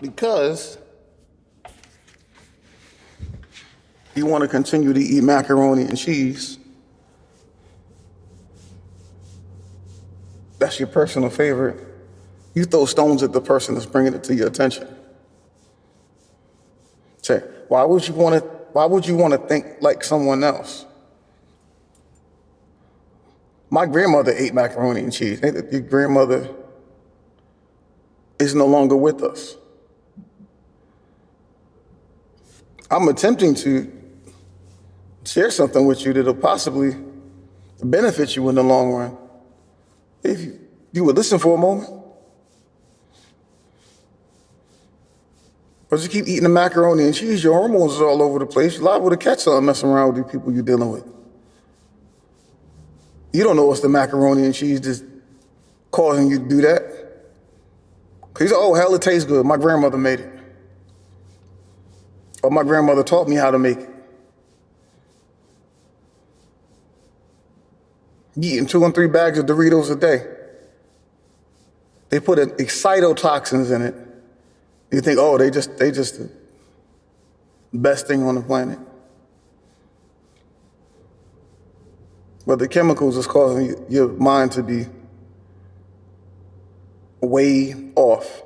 Because you want to continue to eat macaroni and cheese, that's your personal favorite, you throw stones at the person that's bringing it to your attention. Say, why would you want to think like someone else? My grandmother ate macaroni and cheese. Your grandmother is no longer with us. I'm attempting to share something with you that'll possibly benefit you in the long run. If you would listen for a moment. But you keep eating the macaroni and cheese, your hormones are all over the place. You're liable to catch something messing around with the people you're dealing with. You don't know it's the macaroni and cheese that's causing you to do that. Because, oh, hell, it tastes good. My grandmother made it. Or my grandmother taught me how to make it. You eating 2 and 3 bags of Doritos a day. They put excitotoxins in it. You think, oh, they just the best thing on the planet. But the chemicals is causing your mind to be way off.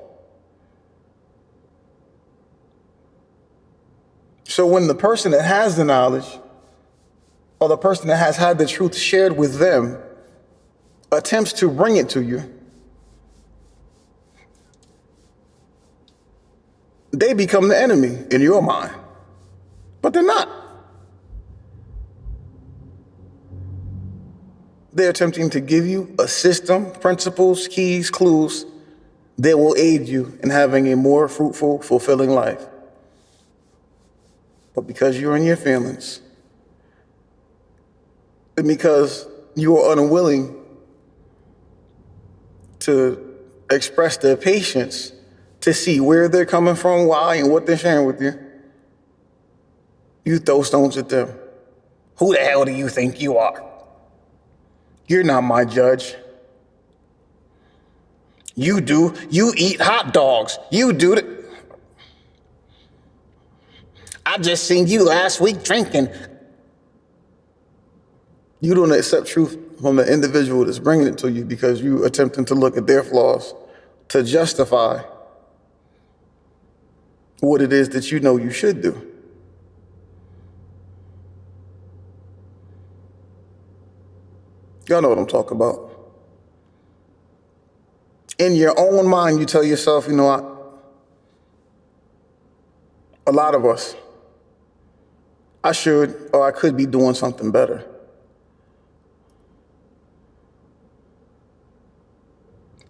So when the person that has the knowledge, or the person that has had the truth shared with them, attempts to bring it to you, they become the enemy in your mind. But they're not. They're attempting to give you a system, principles, keys, clues that will aid you in having a more fruitful, fulfilling life. But because you're in your feelings, and because you are unwilling to express their patience to see where they're coming from, why, and what they're sharing with you, you throw stones at them. Who the hell do you think you are? You're not my judge. You eat hot dogs. You do it. I just seen you last week drinking. You don't accept truth from the individual that's bringing it to you because you attempting to look at their flaws to justify what it is that you know you should do. Y'all know what I'm talking about. In your own mind, you tell yourself, you know what? A lot of us, I should or I could be doing something better.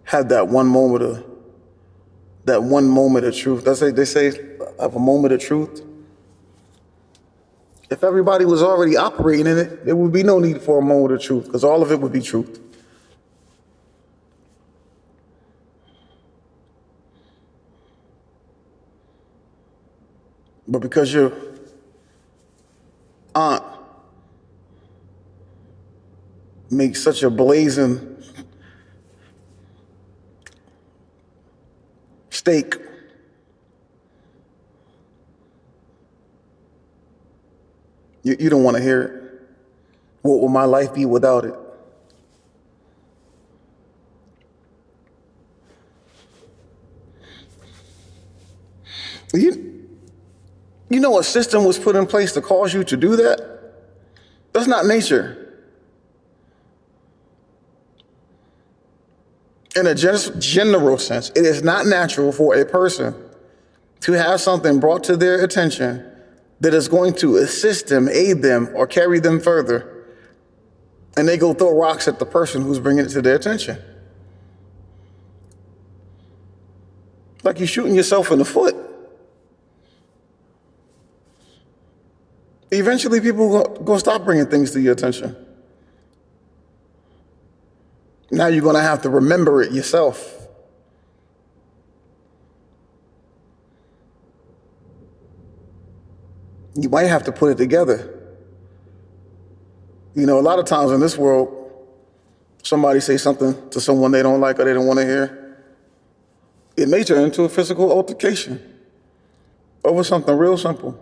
Have that one moment of truth. They say have a moment of truth. If everybody was already operating in it, there would be no need for a moment of truth because all of it would be truth. But because your aunt makes such a blazing steak, you don't want to hear it. What will my life be without it? You know a system was put in place to cause you to do that? That's not nature. In a general sense, it is not natural for a person to have something brought to their attention that is going to assist them, aid them, or carry them further, and they go throw rocks at the person who's bringing it to their attention. Like you're shooting yourself in the foot. Eventually, people are going to stop bringing things to your attention. Now you're going to have to remember it yourself. You might have to put it together. You know, a lot of times in this world, somebody say something to someone they don't like or they don't want to hear, It may turn into a physical altercation over something real simple.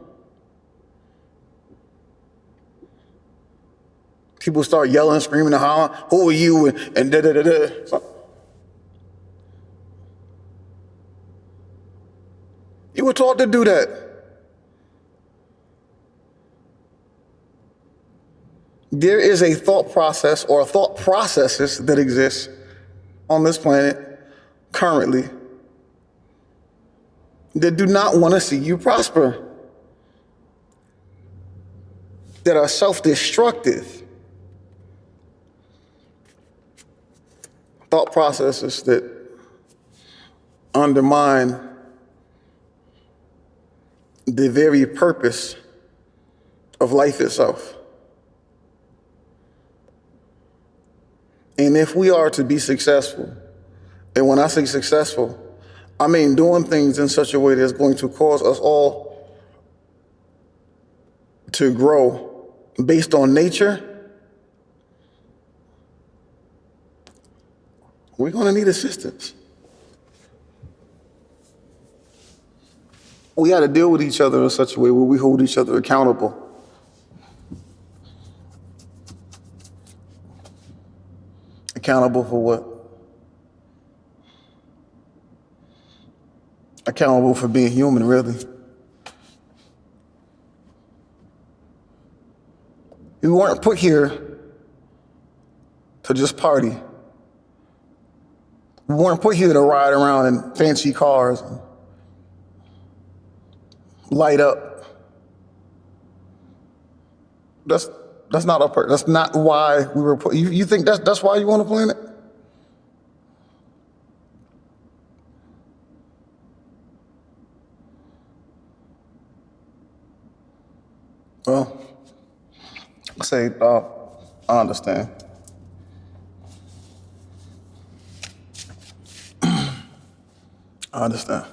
People start yelling, screaming, and hollering, "Who are you?" and da da da da. You were taught to do that. There is a thought process or thought processes that exist on this planet currently that do not want to see you prosper, that are self-destructive. Thought processes that undermine the very purpose of life itself. And if we are to be successful, and when I say successful, I mean doing things in such a way that's going to cause us all to grow based on nature, we're going to need assistance. We got to deal with each other in such a way where we hold each other accountable. Accountable for what? Accountable for being human, really. We weren't put here to just party. We weren't put here to ride around in fancy cars and light up. That's not our purpose. That's not why we were put. You think that's why you want a planet? Well, I say, I understand. I understand.